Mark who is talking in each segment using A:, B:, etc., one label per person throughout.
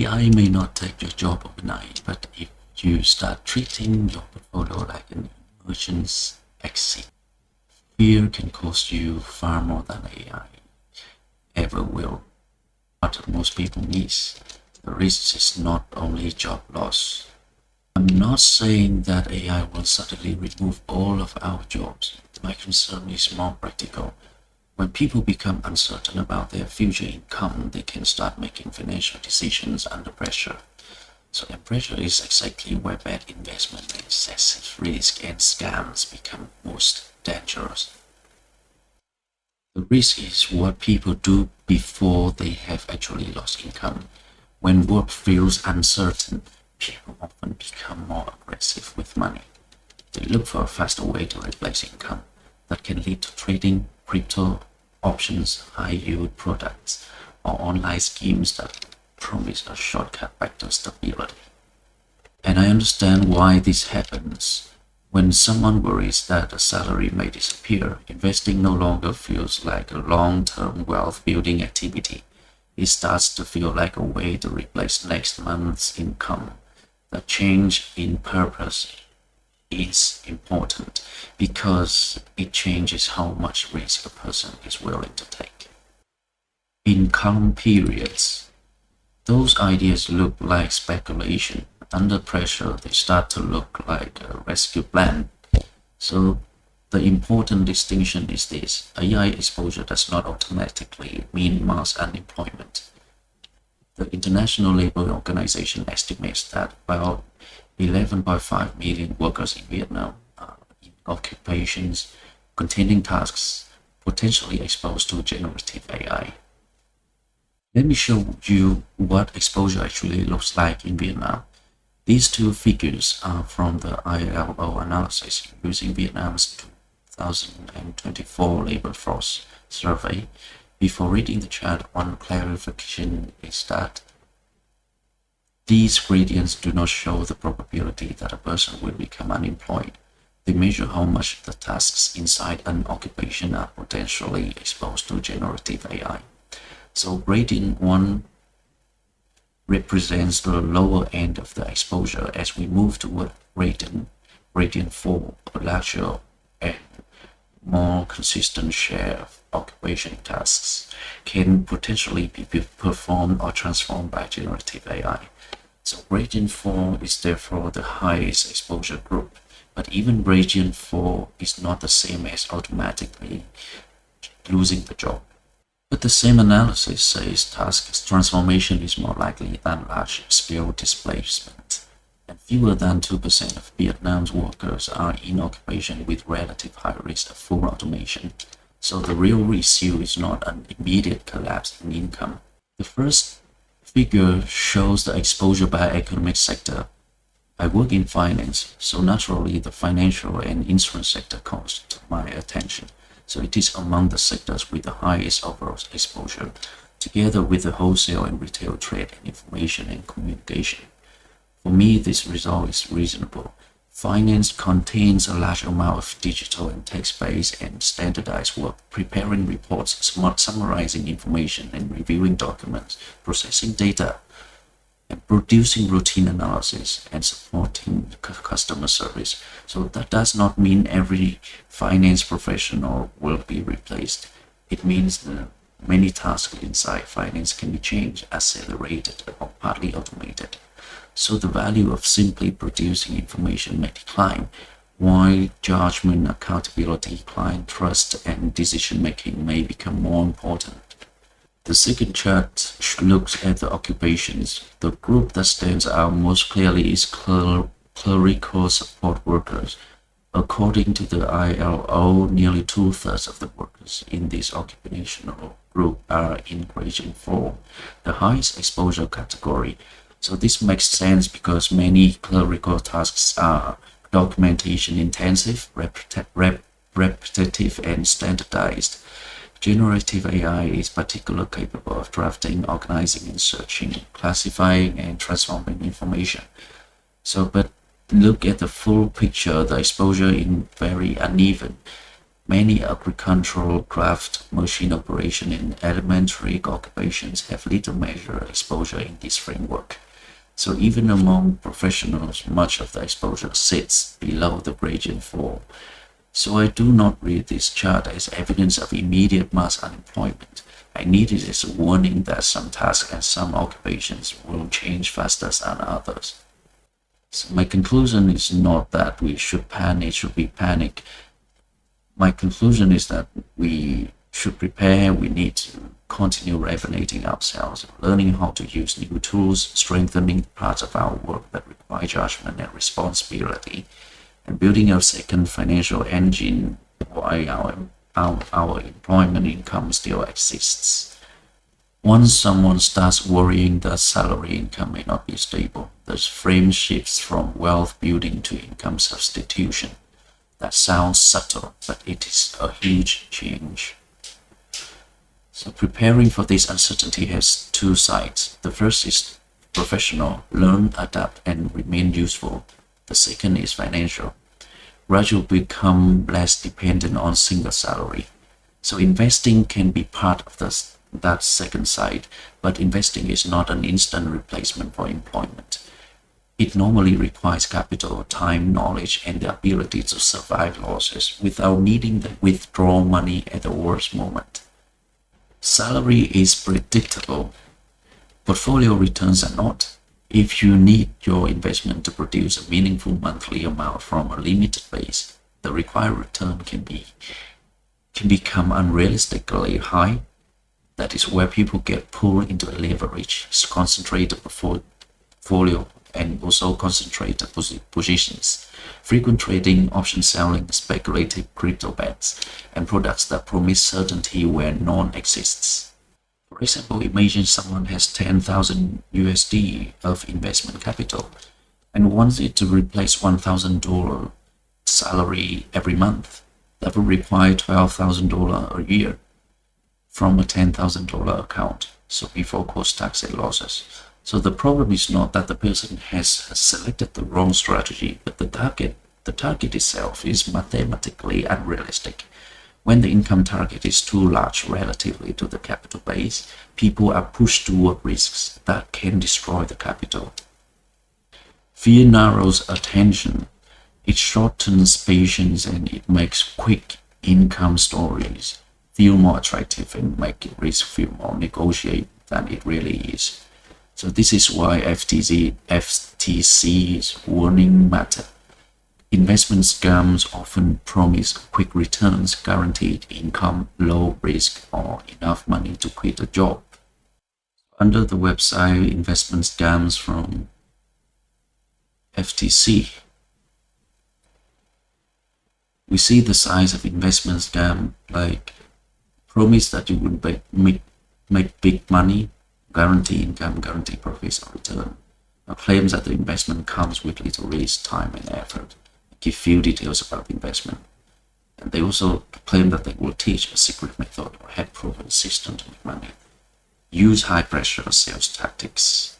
A: AI may not take your job overnight, but if you start treating your portfolio like an emergency exit, fear can cost you far more than AI ever will. What most people miss, the risk is not only job loss. I'm not saying that AI will suddenly remove all of our jobs. My concern is more practical. When people become uncertain about their future income, they can start making financial decisions under pressure. So, and pressure is exactly where bad investment, excessive risk, and scams become most dangerous. The risk is what people do before they have actually lost income. When work feels uncertain, people often become more aggressive with money. They look for a faster way to replace income. That can lead to trading, crypto, options, high-yield products, or online schemes that promise a shortcut back to stability. And I understand why this happens. When someone worries that a salary may disappear, investing no longer feels like a long-term wealth-building activity. It starts to feel like a way to replace next month's income. The change in purpose is important because it changes how much risk a person is willing to take. In calm periods, those ideas look like speculation. Under pressure, they start to look like a rescue plan. So the important distinction is this: AI exposure does not automatically mean mass unemployment. The International Labour Organization estimates that about 11.5 million workers in Vietnam are in occupations containing tasks potentially exposed to generative AI. Let me show you what exposure actually looks like in Vietnam. These two figures are from the ILO analysis using Vietnam's 2024 labor force survey. Before reading the chart, one clarification is that these gradients do not show the probability that a person will become unemployed. They measure how much the tasks inside an occupation are potentially exposed to generative AI. So gradient 1 represents the lower end of the exposure. As we move toward gradient 4, a larger and more consistent share of occupation tasks can potentially be performed or transformed by generative AI. So gradient 4 is therefore the highest exposure group, but even gradient 4 is not the same as automatically losing the job. But the same analysis says task transformation is more likely than large-scale displacement, and fewer than 2% of Vietnam's workers are in occupation with relative high risk of full automation. So the real issue is not an immediate collapse in income. The first figure shows the exposure by economic sector. I work in finance, so naturally the financial and insurance sector calls to my attention. So it is among the sectors with the highest overall exposure, together with the wholesale and retail trade and information and communication. For me, this result is reasonable. Finance contains a large amount of digital and text-based and standardized work, preparing reports, summarizing information and reviewing documents, processing data, and producing routine analysis and supporting customer service. So that does not mean every finance professional will be replaced. It means that many tasks inside finance can be changed, accelerated, or partly automated. So the value of simply producing information may decline, while judgment, accountability, client trust, and decision-making may become more important. The second chart looks at the occupations. The group that stands out most clearly is clerical support workers. According to the ILO, nearly 2/3 of the workers in this occupational group are in gradient 4, the highest exposure category. So this makes sense because many clerical tasks are documentation intensive, repetitive, and standardized. Generative AI is particularly capable of drafting, organizing, and searching, classifying, and transforming information. So, but look at the full picture, the exposure is very uneven. Many agricultural, craft, machine operation, and elementary occupations have little measure exposure in this framework. So even among professionals, much of the exposure sits below the gradient fall. So I do not read this chart as evidence of immediate mass unemployment. I need it as a warning that some tasks and some occupations will change faster than others. So my conclusion is not that we should be panic. My conclusion is that we should prepare. We need to continue renovating ourselves, learning how to use new tools, strengthening parts of our work that require judgment and responsibility, and building a second financial engine while our employment income still exists. Once someone starts worrying that salary income may not be stable, the frame shifts from wealth building to income substitution. That sounds subtle, but it is a huge change. So preparing for this uncertainty has two sides. The first is professional, learn, adapt, and remain useful. The second is financial. Gradually become less dependent on single salary. So investing can be part of that second side, but investing is not an instant replacement for employment. It normally requires capital, time, knowledge, and the ability to survive losses without needing to withdraw money at the worst moment. Salary is predictable. Portfolio returns are not. If you need your investment to produce a meaningful monthly amount from a limited base, the required return can become unrealistically high. That is where people get pulled into leverage, concentrate the portfolio, and also concentrate positions, frequent trading, option selling, speculative crypto bets, and products that promise certainty where none exists. For example, imagine someone has 10,000 USD of investment capital and wants it to replace $1,000 salary every month. That would require $12,000 a year from a $10,000 account, so before cost, tax, and losses. So the problem is not that the person has selected the wrong strategy, but the target itself is mathematically unrealistic. When the income target is too large relatively to the capital base, people are pushed toward risks that can destroy the capital. Fear narrows attention. It shortens patience, and it makes quick income stories feel more attractive and make risk feel more negotiable than it really is. So this is why FTC's warning matter. Investment scams often promise quick returns, guaranteed income, low risk, or enough money to quit a job. Under the website Investment Scams from FTC, we see the size of investment scam, like promise that you will make big money, guarantee income, guarantee profits or return. Claims that the investment comes with little risk, time, and effort. Give few details about the investment. And they also claim that they will teach a secret method or have proven system to make money. Use high-pressure sales tactics.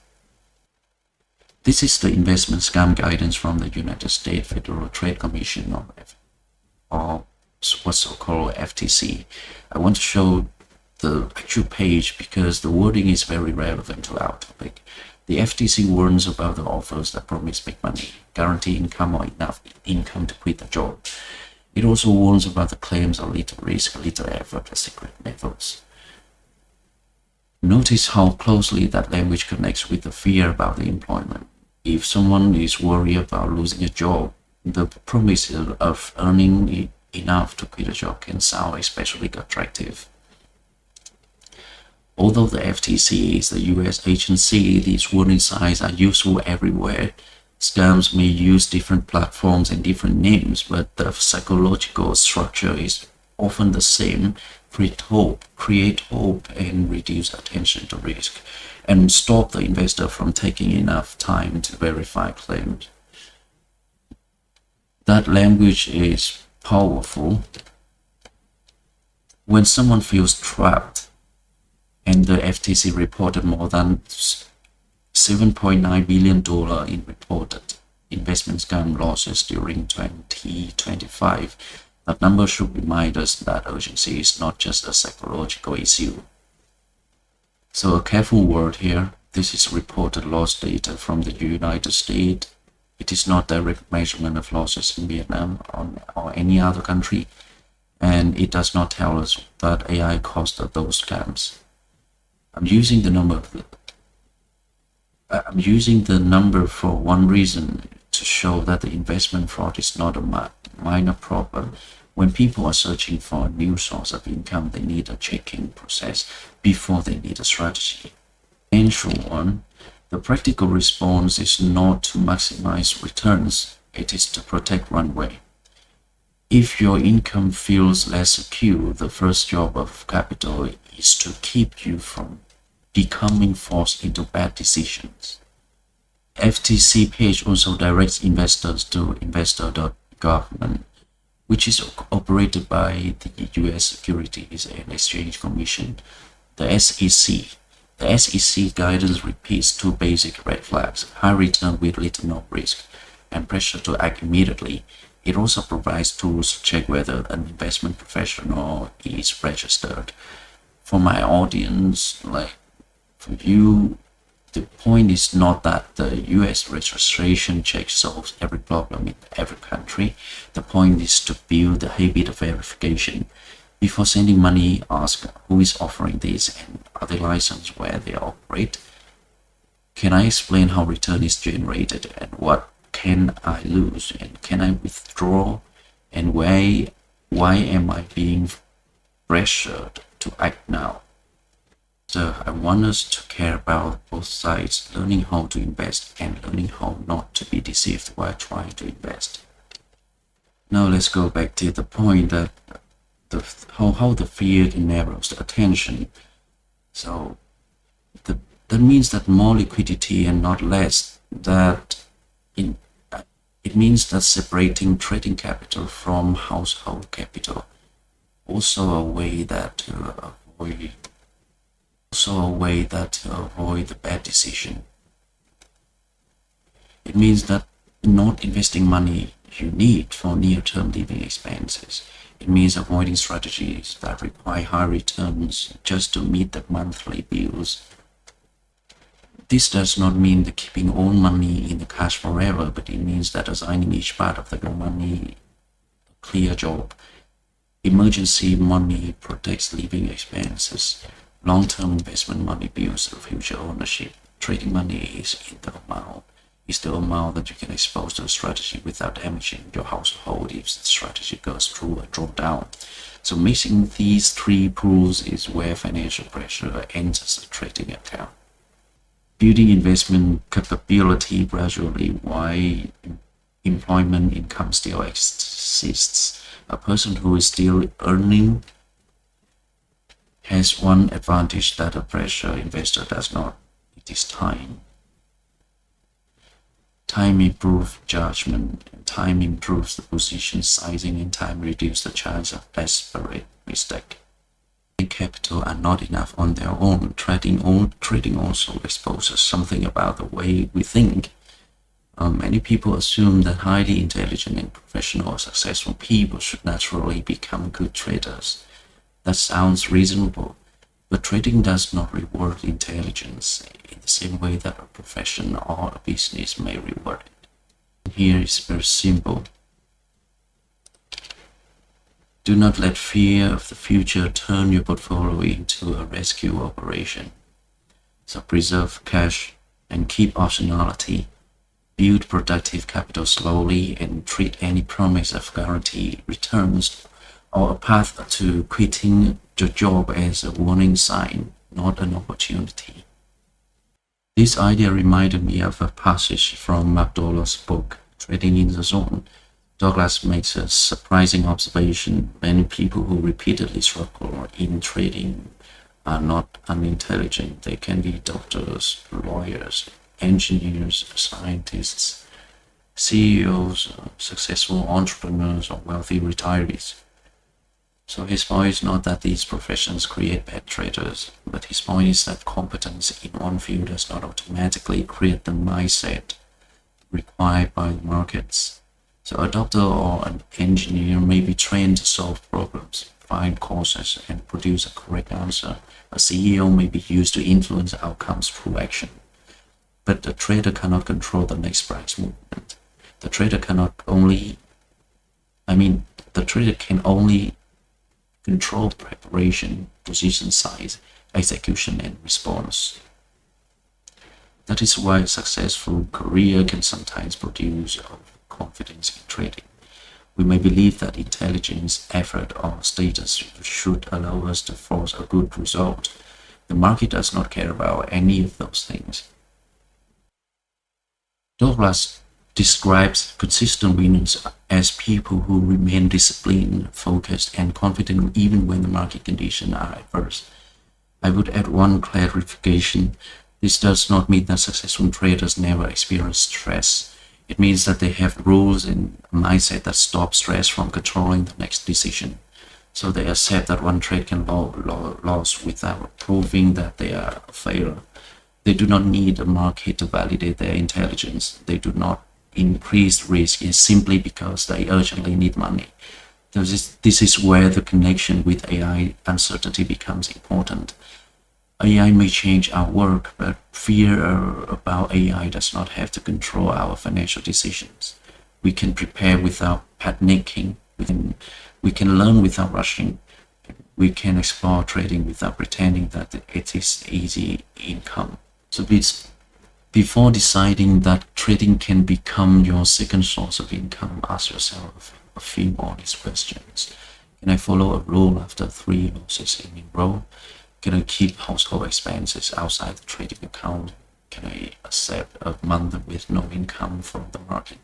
A: This is the investment scam guidance from the United States Federal Trade Commission, or what's so-called FTC. I want to show the actual page because the wording is very relevant to our topic. The FTC warns about the offers that promise big money, guarantee income or enough income to quit the job. It also warns about the claims of little risk, little effort, and secret methods. Notice how closely that language connects with the fear about the employment. If someone is worried about losing a job, the promise of earning enough to quit a job can sound especially attractive. Although the FTC is a US agency, these warning signs are useful everywhere. Scams may use different platforms and different names, but the psychological structure is often the same. Create hope and reduce attention to risk, and stop the investor from taking enough time to verify claims. That language is powerful. When someone feels trapped, and the FTC reported more than $7.9 billion in reported investment scam losses during 2025. That number should remind us that urgency is not just a psychological issue. So a careful word here. This is reported loss data from the United States. It is not direct measurement of losses in Vietnam or any other country, and it does not tell us that AI caused those scams. I'm using the number for one reason, to show that the investment fraud is not a minor problem. When people are searching for a new source of income, they need a checking process before they need a strategy. Essential one, the practical response is not to maximize returns, it is to protect runway. If your income feels less secure, the first job of capital is to keep you from becoming forced into bad decisions. FTC page also directs investors to investor.gov, which is operated by the US Securities and Exchange Commission, the SEC. The SEC guidance repeats two basic red flags: high return with little no risk, and pressure to act immediately. It also provides tools to check whether an investment professional is registered. For my audience, for you, the point is not that the US registration check solves every problem in every country. The point is to build the habit of verification. Before sending money, ask who is offering this and are they licensed where they operate. Can I explain how return is generated and what can I lose and can I withdraw, and why am I being pressured to act now? So I want us to care about both sides, learning how to invest and learning how not to be deceived while trying to invest. Now let's go back to the point that how the fear narrows the attention. So that means that more liquidity and not less. It means that separating trading capital from household capital. Also a way to avoid the bad decision. It means that not investing money you need for near-term living expenses. It means avoiding strategies that require high returns just to meet the monthly bills. This does not mean that keeping all money in the cash forever, but it means that assigning each part of the money a clear job. Emergency money protects living expenses. Long-term investment money builds future ownership. Trading money is the amount that you can expose to a strategy without damaging your household if the strategy goes through a drawdown. So mixing these three pools is where financial pressure enters the trading account. Building investment capability gradually while employment income still exists. A person who is still earning has one advantage that a pressure investor does not. It is time. Time improves judgment, and time improves the position sizing, and time reduces the chance of desperate mistake. Capital are not enough on their own. Trading also exposes something about the way we think. Many people assume that highly intelligent and professional or successful people should naturally become good traders. That sounds reasonable, but trading does not reward intelligence in the same way that a profession or a business may reward it. Here is very simple. Do not let fear of the future turn your portfolio into a rescue operation. So preserve cash and keep optionality. Build productive capital slowly and treat any promise of guaranteed returns or a path to quitting your job as a warning sign, not an opportunity. This idea reminded me of a passage from McDonald's book, Trading in the Zone. Douglas makes a surprising observation. Many people who repeatedly struggle in trading are not unintelligent. They can be doctors, lawyers, engineers, scientists, CEOs, successful entrepreneurs, or wealthy retirees. So his point is not that these professions create bad traders, but his point is that competence in one field does not automatically create the mindset required by the markets. So a doctor or an engineer may be trained to solve problems, find causes, and produce a correct answer. A CEO may be used to influence outcomes through action. But the trader cannot control the next price movement. The trader can only control preparation, position size, execution, and response. That is why a successful career can sometimes produce confidence in trading. We may believe that intelligence, effort, or status should allow us to force a good result. The market does not care about any of those things. Douglas describes consistent winners as people who remain disciplined, focused, and confident even when the market conditions are adverse. I would add one clarification. This does not mean that successful traders never experience stress. It means that they have rules and a mindset that stop stress from controlling the next decision. So they accept that one trade can lose without proving that they are a failure. They do not need a market to validate their intelligence. They do not increase risk simply because they urgently need money. This is where the connection with AI uncertainty becomes important. AI may change our work, but fear about AI does not have to control our financial decisions. We can prepare without panicking. We can learn without rushing. We can explore trading without pretending that it is easy income. So before deciding that trading can become your second source of income, ask yourself a few honest questions. Can I follow a rule after 3 losses in a row? Can I keep household expenses outside the trading account? Can I accept a month with no income from the market?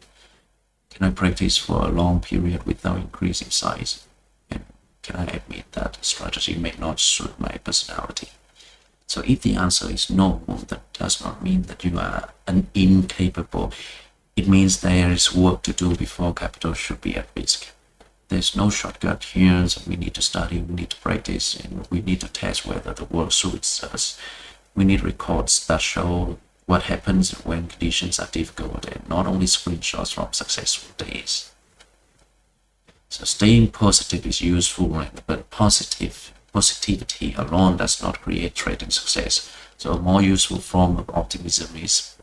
A: Can I practice for a long period without increasing size? And can I admit that strategy may not suit my personality? So if the answer is no, that does not mean that you are incapable. It means there is work to do before capital should be at risk. There's no shortcut here, so we need to study, we need to practice, and we need to test whether the work suits us. We need records that show what happens when conditions are difficult and not only screenshots from successful days. So staying positive is useful, but positivity alone does not create trading success. So a more useful form of optimism is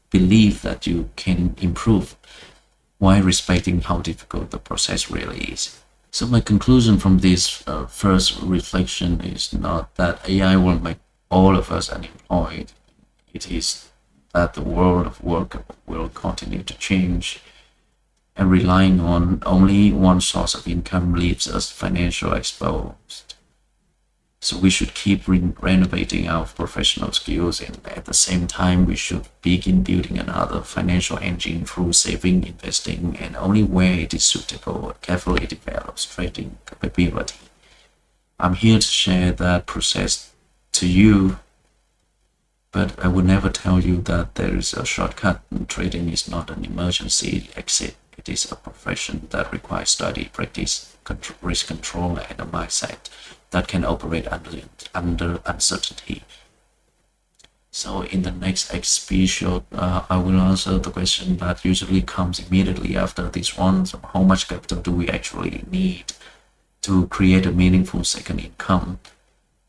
A: believe that you can improve while respecting how difficult the process really is. So my conclusion from this first reflection is not that AI will make all of us unemployed. It is that the world of work will continue to change, and relying on only one source of income leaves us financially exposed. So we should keep renovating our professional skills, and at the same time we should begin building another financial engine through saving, investing, and only where it is suitable, carefully develops trading capability. I'm here to share that process to you, but I would never tell you that there is a shortcut. Trading is not an emergency exit. It is a profession that requires study, practice, risk control, and a mindset that can operate under uncertainty. So in the next episode, I will answer the question that usually comes immediately after this one. So how much capital do we actually need to create a meaningful second income?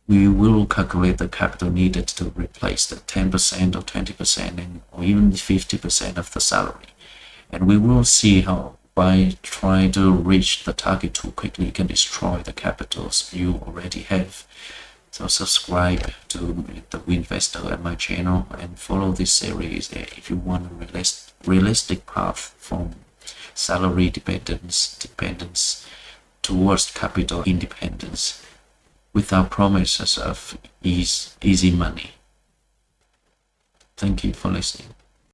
A: We will calculate the capital needed to replace the 10% or 20% or even 50% of the salary. And we will see how by trying to reach the target too quickly you can destroy the capitals you already have. So subscribe to the Winvestor at my channel and follow this series if you want a realistic path from salary dependence towards capital independence without promises of easy money. Thank you for listening.